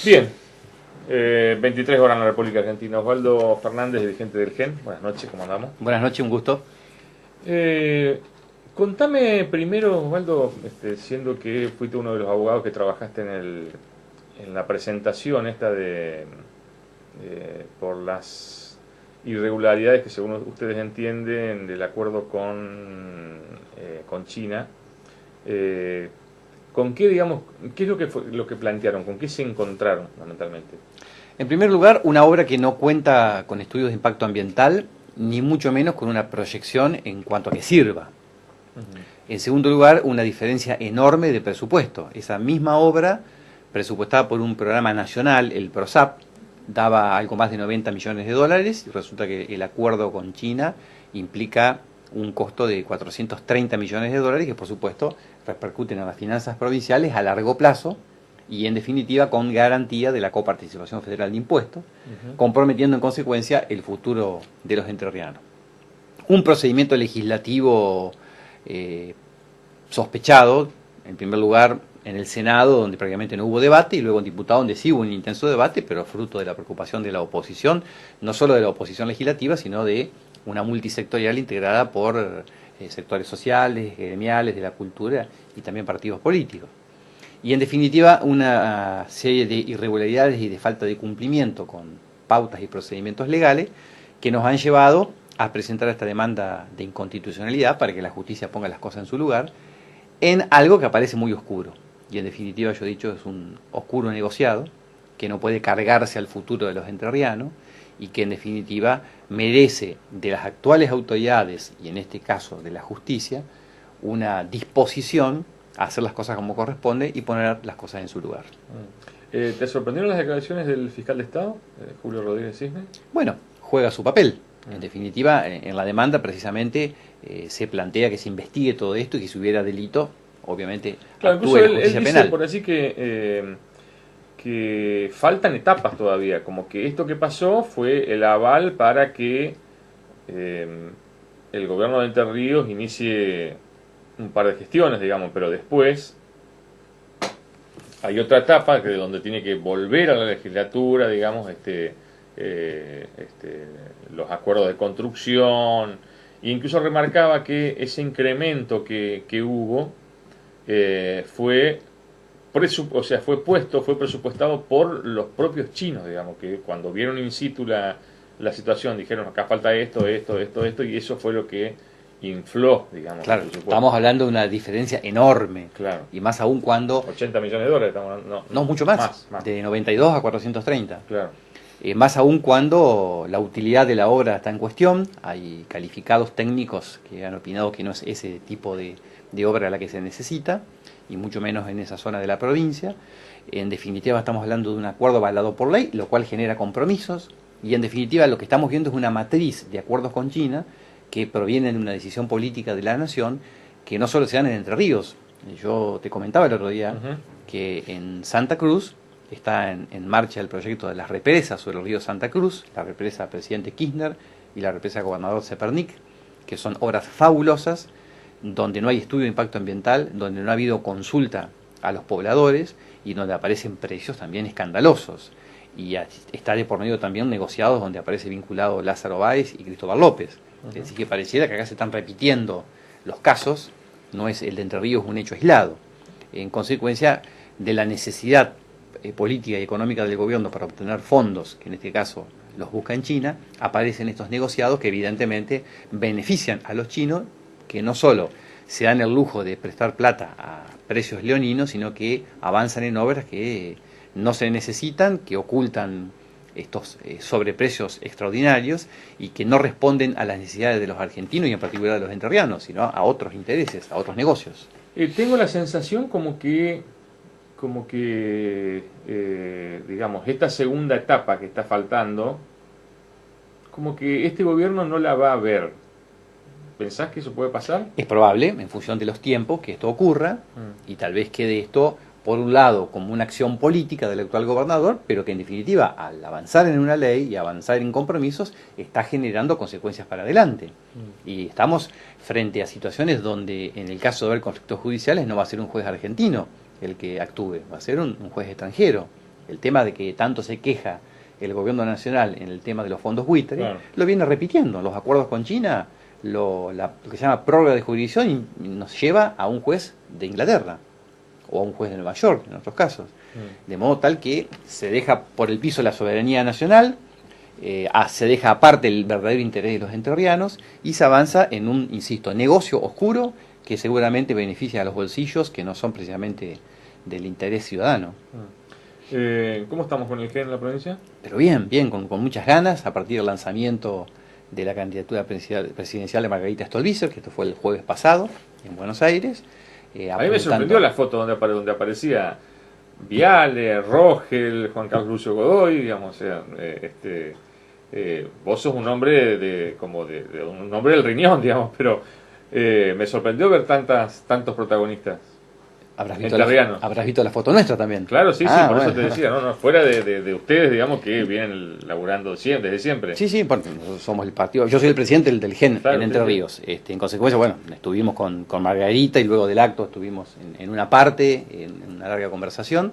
Bien, 23 horas en la República Argentina. Osvaldo Fernández, dirigente del GEN. Buenas noches, ¿cómo andamos? Buenas noches, un gusto. Contame primero, Osvaldo, siendo que fuiste uno de los abogados que trabajaste en la presentación esta por las irregularidades que según ustedes entienden del acuerdo con China. ¿Con qué, digamos, qué es lo que fue, lo que plantearon? ¿Con qué se encontraron fundamentalmente? En primer lugar, una obra que no cuenta con estudios de impacto ambiental, ni mucho menos con una proyección en cuanto a que sirva. En segundo lugar, una diferencia enorme de presupuesto. Esa misma obra, presupuestada por un programa nacional, el PROSAP, daba algo más de 90 millones de dólares, y resulta que el acuerdo con China implica un costo de 430 millones de dólares, que por supuesto repercuten en las finanzas provinciales a largo plazo, y en definitiva con garantía de la coparticipación federal de impuestos, comprometiendo en consecuencia el futuro de los entrerrianos. Un procedimiento legislativo sospechado, en primer lugar en el Senado, donde prácticamente no hubo debate, y luego en diputados, donde sí hubo un intenso debate, pero fruto de la preocupación de la oposición, no solo de la oposición legislativa, sino de una multisectorial integrada por sectores sociales, gremiales, de la cultura y también partidos políticos. Y en definitiva una serie de irregularidades y de falta de cumplimiento con pautas y procedimientos legales que nos han llevado a presentar esta demanda de inconstitucionalidad para que la justicia ponga las cosas en su lugar, en algo que aparece muy oscuro. Y en definitiva, yo he dicho, es un oscuro negociado que no puede cargarse al futuro de los entrerrianos y que en definitiva merece de las actuales autoridades, y en este caso de la justicia, una disposición a hacer las cosas como corresponde y poner las cosas en su lugar. ¿Te sorprendieron las declaraciones del fiscal de Estado, Julio Rodríguez Cisne? Bueno, juega su papel. En definitiva, en la demanda precisamente se plantea que se investigue todo esto y que si hubiera delito, obviamente Claro, actúe incluso la él justicia dice penal. por así que faltan etapas todavía, como que esto que pasó fue el aval para que el gobierno de Entre Ríos inicie un par de gestiones, digamos, pero después hay otra etapa que donde tiene que volver a la legislatura, digamos, los acuerdos de construcción, e incluso remarcaba que ese incremento que hubo fue fue presupuestado por los propios chinos, digamos, que cuando vieron in situ la situación dijeron acá falta esto, y eso fue lo que infló, digamos, Claro, el presupuesto. estamos hablando de una diferencia enorme. Claro. Y más aún cuando... 80 millones de dólares, estamos hablando, No, mucho más, de 92 a 430. Claro. Más aún cuando la utilidad de la obra está en cuestión. Hay calificados técnicos que han opinado que no es ese tipo de obra la que se necesita, y mucho menos en esa zona de la provincia. En definitiva estamos hablando de un acuerdo avalado por ley, lo cual genera compromisos, y en definitiva lo que estamos viendo es una matriz de acuerdos con China que provienen de una decisión política de la nación, que no solo se dan en Entre Ríos. Yo te comentaba el otro día que en Santa Cruz está en marcha el proyecto de las represas sobre el río Santa Cruz, la represa Presidente Kirchner y la represa Gobernador Zepernik, que son obras fabulosas, donde no hay estudio de impacto ambiental, donde no ha habido consulta a los pobladores y donde aparecen precios también escandalosos. Y está de por medio también negociados donde aparece vinculado Lázaro Báez y Cristóbal López. Es decir, que pareciera que acá se están repitiendo los casos, no es el de Entre Ríos un hecho aislado. En consecuencia de la necesidad política y económica del gobierno para obtener fondos, que en este caso los busca en China, aparecen estos negociados que evidentemente benefician a los chinos, que no solo se dan el lujo de prestar plata a precios leoninos, sino que avanzan en obras que no se necesitan, que ocultan estos sobreprecios extraordinarios y que no responden a las necesidades de los argentinos y en particular de los entrerrianos, sino a otros intereses, a otros negocios. Tengo la sensación como que digamos, esta segunda etapa que está faltando, como que este gobierno no la va a ver. ¿Pensás que eso puede pasar? Es probable, en función de los tiempos, que esto ocurra, y tal vez quede esto, por un lado, como una acción política del actual gobernador, pero que en definitiva, al avanzar en una ley y avanzar en compromisos, está generando consecuencias para adelante. Y estamos frente a situaciones donde, en el caso de haber conflictos judiciales, no va a ser un juez argentino el que actúe, va a ser un juez extranjero El tema de que tanto se queja el gobierno nacional en el tema de los fondos buitre, Claro. lo viene repitiendo. Los acuerdos con China, lo que se llama prórroga de jurisdicción, nos lleva a un juez de Inglaterra o a un juez de Nueva York, en otros casos. De modo tal que se deja por el piso la soberanía nacional, se deja aparte el verdadero interés de los entrerrianos y se avanza en un, insisto, negocio oscuro que seguramente beneficia a los bolsillos que no son precisamente del interés ciudadano. ¿Cómo estamos con el GEN en la provincia? Pero bien, con muchas ganas, a partir del lanzamiento de la candidatura presidencial de Margarita Stolbizer, que esto fue el jueves pasado en Buenos Aires. A mí me sorprendió la foto donde aparecía Viale, Rogel, Juan Carlos Lucio Godoy, digamos, o sea, vos sos un hombre de un hombre del riñón, digamos, pero me sorprendió ver tantos protagonistas. Habrás visto la foto nuestra también. Claro, sí, por bueno. eso te decía, no, fuera de ustedes, digamos, que vienen laburando desde siempre. Sí, porque nosotros somos el partido, yo soy el presidente del GEN Claro, en Entre Ríos. En consecuencia, bueno, estuvimos con Margarita y luego del acto estuvimos en una parte, en una larga conversación,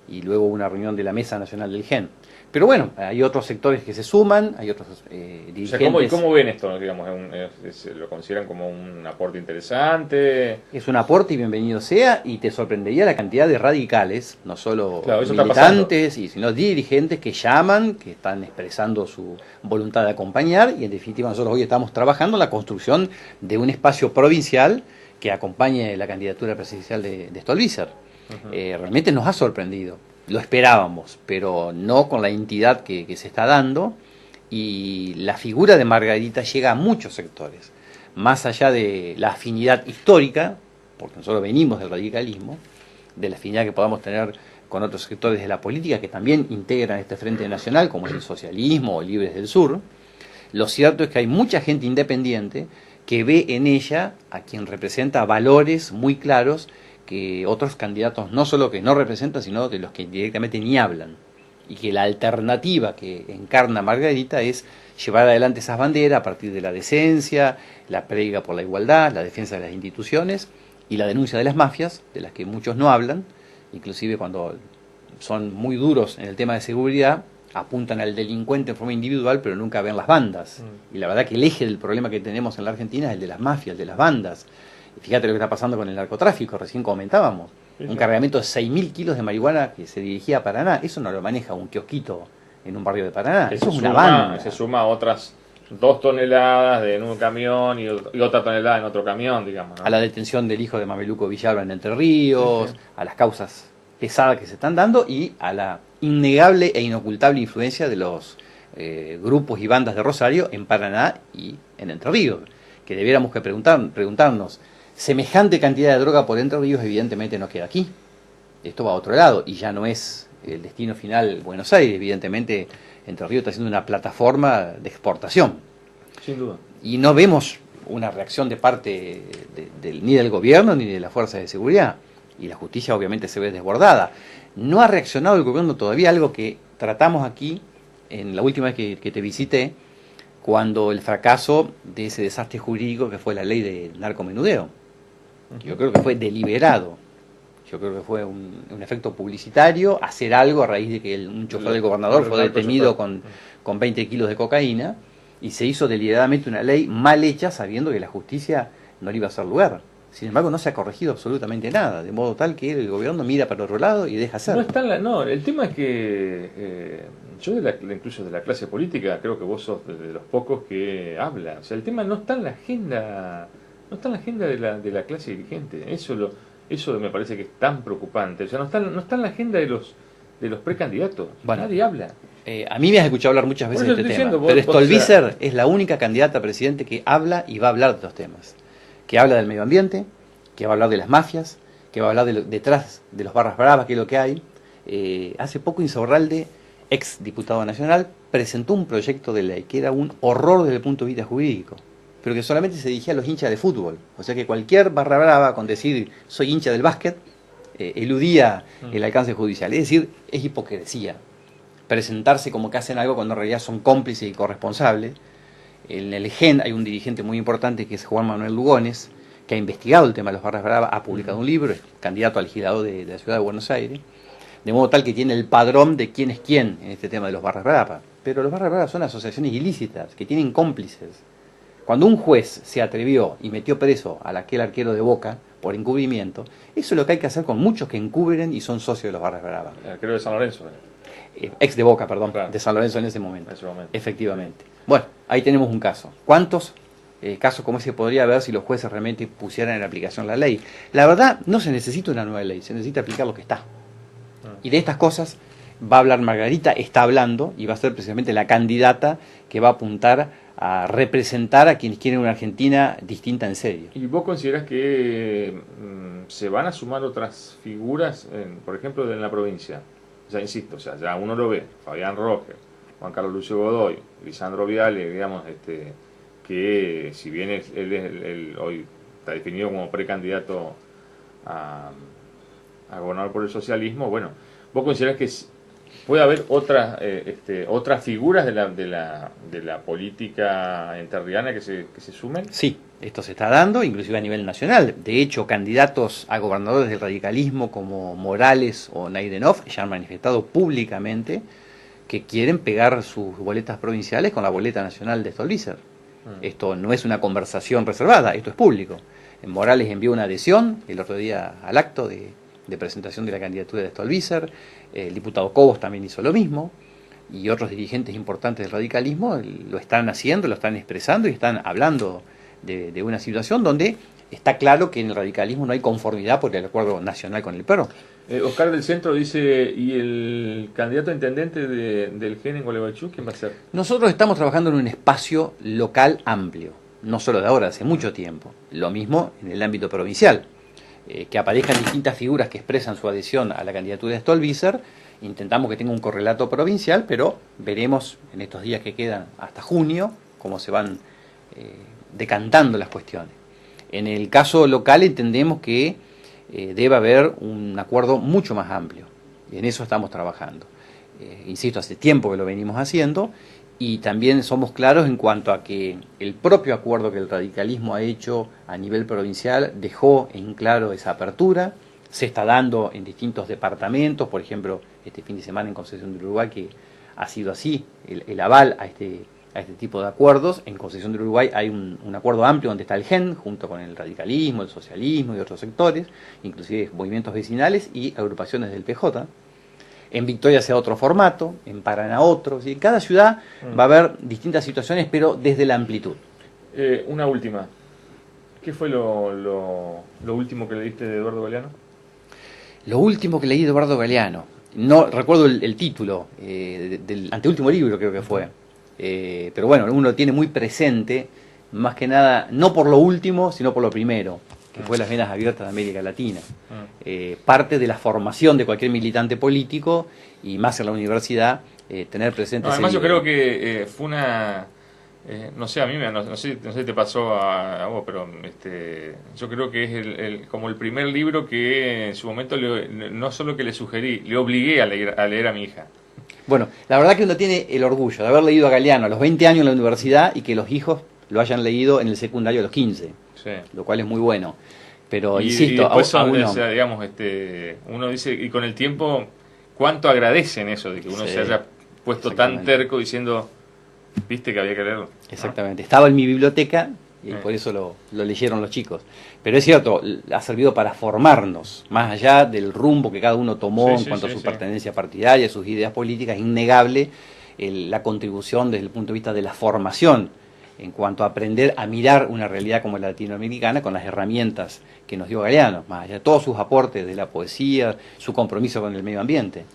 y luego una reunión de la Mesa Nacional del GEN. Pero bueno, hay otros sectores que se suman, hay otros dirigentes. O sea, ¿cómo ven esto? Digamos, ¿lo consideran como un aporte interesante? Es un aporte y bienvenido sea, y te sorprendería la cantidad de radicales, no solo militantes, sino dirigentes que llaman, que están expresando su voluntad de acompañar, y en definitiva nosotros hoy estamos trabajando en la construcción de un espacio provincial que acompañe la candidatura presidencial de Stolbizer. Realmente nos ha sorprendido. Lo esperábamos, pero no con la entidad que se está dando, y la figura de Margarita llega a muchos sectores, más allá de la afinidad histórica, porque nosotros venimos del radicalismo, de la afinidad que podamos tener con otros sectores de la política que también integran este Frente Nacional, como es el socialismo o Libres del Sur. Lo cierto es que hay mucha gente independiente que ve en ella a quien representa valores muy claros que otros candidatos no solo que no representan, sino de los que directamente ni hablan. Y que la alternativa que encarna Margarita es llevar adelante esas banderas a partir de la decencia, la predica por la igualdad, la defensa de las instituciones y la denuncia de las mafias, de las que muchos no hablan, inclusive cuando son muy duros en el tema de seguridad, apuntan al delincuente en forma individual, pero nunca ven las bandas. Y la verdad que el eje del problema que tenemos en la Argentina es el de las mafias, el de las bandas. Fíjate lo que está pasando con el narcotráfico, recién comentábamos. Un cargamento de 6.000 kilos de marihuana que se dirigía a Paraná, eso no lo maneja un kiosquito en un barrio de Paraná, eso es una banda. Se suma a otras 2 toneladas en un camión y otra tonelada en otro camión, digamos, ¿no? A la detención del hijo de Mameluco Villalba en Entre Ríos, a las causas pesadas que se están dando y a la innegable e inocultable influencia de los grupos y bandas de Rosario en Paraná y en Entre Ríos, que debiéramos que preguntarnos. Semejante cantidad de droga por Entre Ríos evidentemente no queda aquí. Esto va a otro lado y ya no es el destino final Buenos Aires. Evidentemente Entre Ríos está siendo una plataforma de exportación. Sin duda. Y no vemos una reacción de parte ni del gobierno ni de las fuerzas de seguridad. Y la justicia obviamente se ve desbordada. No ha reaccionado el gobierno todavía, algo que tratamos aquí en la última vez que te visité, cuando el fracaso de ese desastre jurídico que fue la ley de narcomenudeo. Yo creo que fue deliberado, yo creo que fue un efecto publicitario, hacer algo a raíz de que un chofer del gobernador fue detenido con 20 kilos de cocaína, y se hizo deliberadamente una ley mal hecha sabiendo que la justicia no le iba a hacer lugar. Sin embargo, no se ha corregido absolutamente nada, de modo tal que el gobierno mira para otro lado y deja hacer. No, el tema es que yo incluso de la clase política creo que vos sos de los pocos que habla. O sea, el tema no está en la agenda. No está en la agenda de la clase dirigente. Eso me parece que es tan preocupante. O sea, no está en la agenda de los precandidatos. Bueno, nadie habla. A mí me has escuchado hablar muchas veces de este tema. Pero Stolbizer es la única candidata a presidente que habla y va a hablar de estos temas. Que habla del medio ambiente, que va a hablar de las mafias, que va a hablar detrás de los barras bravas, que es lo que hay. Hace poco Insaurralde, ex diputado nacional, presentó un proyecto de ley que era un horror desde el punto de vista jurídico, pero que solamente se dirigía a los hinchas de fútbol. O sea que cualquier barra brava con decir soy hincha del básquet eludía el alcance judicial. Es decir, es hipocresía presentarse como que hacen algo cuando en realidad son cómplices y corresponsables. En el GEN hay un dirigente muy importante que es Juan Manuel Lugones, que ha investigado el tema de los barras bravas, ha publicado un libro, es candidato al legislador de la ciudad de Buenos Aires, de modo tal que tiene el padrón de quién es quién en este tema de los barras bravas. Pero los barras bravas son asociaciones ilícitas, que tienen cómplices. Cuando un juez se atrevió y metió preso a aquel arquero de Boca por encubrimiento, eso es lo que hay que hacer con muchos que encubren y son socios de los barras bravas. El arquero de San Lorenzo. Ex de Boca, perdón, Claro. de San Lorenzo en ese momento. En ese momento. Efectivamente. Bueno, ahí tenemos un caso. ¿Cuántos casos como ese podría haber si los jueces realmente pusieran en aplicación la ley? La verdad, no se necesita una nueva ley, se necesita aplicar lo que está. Y de estas cosas va a hablar Margarita, está hablando, y va a ser precisamente la candidata que va a apuntar a representar a quienes quieren una Argentina distinta en serio. ¿Y vos considerás que se van a sumar otras figuras, por ejemplo, en la provincia? O sea, insisto, o sea, ya uno lo ve, Fabián Roger, Juan Carlos Lucio Godoy, Lisandro Viale, digamos, que si bien él hoy está definido como precandidato a gobernar por el socialismo, bueno, ¿vos considerás que puede haber otras figuras de la política enterriana que se sumen? Sí, esto se está dando, inclusive a nivel nacional. De hecho, candidatos a gobernadores del radicalismo como Morales o Naidenov ya han manifestado públicamente que quieren pegar sus boletas provinciales con la boleta nacional de Stolbizer. Esto no es una conversación reservada, esto es público. Morales envió una adhesión el otro día al acto de presentación de la candidatura de Stolbizer, el diputado Cobos también hizo lo mismo, y otros dirigentes importantes del radicalismo lo están haciendo, lo están expresando y están hablando de una situación donde está claro que en el radicalismo no hay conformidad por el acuerdo nacional con el PRO. Oscar del Centro dice, ¿y el candidato a intendente del GEN en Gualeguaychú, quién va a ser? Nosotros estamos trabajando en un espacio local amplio, no solo de ahora, hace mucho tiempo. Lo mismo en el ámbito provincial. Que aparezcan distintas figuras que expresan su adhesión a la candidatura de Stolbizer. Intentamos que tenga un correlato provincial, pero veremos en estos días que quedan hasta junio cómo se van decantando las cuestiones. En el caso local entendemos que debe haber un acuerdo mucho más amplio, y en eso estamos trabajando. Insisto, hace tiempo que lo venimos haciendo, y también somos claros en cuanto a que el propio acuerdo que el radicalismo ha hecho a nivel provincial dejó en claro esa apertura, se está dando en distintos departamentos, por ejemplo, este fin de semana en Concepción del Uruguay, que ha sido así el aval a este tipo de acuerdos. En Concepción del Uruguay hay un acuerdo amplio donde está el GEN, junto con el radicalismo, el socialismo y otros sectores, inclusive movimientos vecinales y agrupaciones del PJ. En Victoria sea otro formato, en Paraná otro. ¿Sí? En cada ciudad va a haber distintas situaciones, pero desde la amplitud. Una última. ¿Qué fue lo último que leíste de Eduardo Galeano? Lo último que leí de Eduardo Galeano. No recuerdo el título del anteúltimo libro, creo que fue. Pero bueno, uno lo tiene muy presente, más que nada, no por lo último, sino por lo primero, que fue Las Venas Abiertas de América Latina. Parte de la formación de cualquier militante político, y más en la universidad, tener presente... No, además yo creo que fue una... no sé, a mí no sé si te pasó a vos, pero yo creo que es como el primer libro que en su momento no solo que le sugerí, le obligué a leer a mi hija. Bueno, la verdad que uno tiene el orgullo de haber leído a Galeano a los 20 años en la universidad y que los hijos lo hayan leído en el secundario a los 15, sí. Lo cual es muy bueno. Pero y insisto, después a uno... o sea, digamos, uno dice, y con el tiempo, ¿cuánto agradecen eso de que uno se haya puesto tan terco diciendo, viste que había que leerlo? Exactamente, estaba en mi biblioteca y por eso lo leyeron los chicos. Pero es cierto, ha servido para formarnos, más allá del rumbo que cada uno tomó en cuanto a su pertenencia partidaria, sus ideas políticas. Innegable la contribución desde el punto de vista de la formación, en cuanto a aprender a mirar una realidad como la latinoamericana con las herramientas que nos dio Galeano, más allá de todos sus aportes de la poesía, su compromiso con el medio ambiente.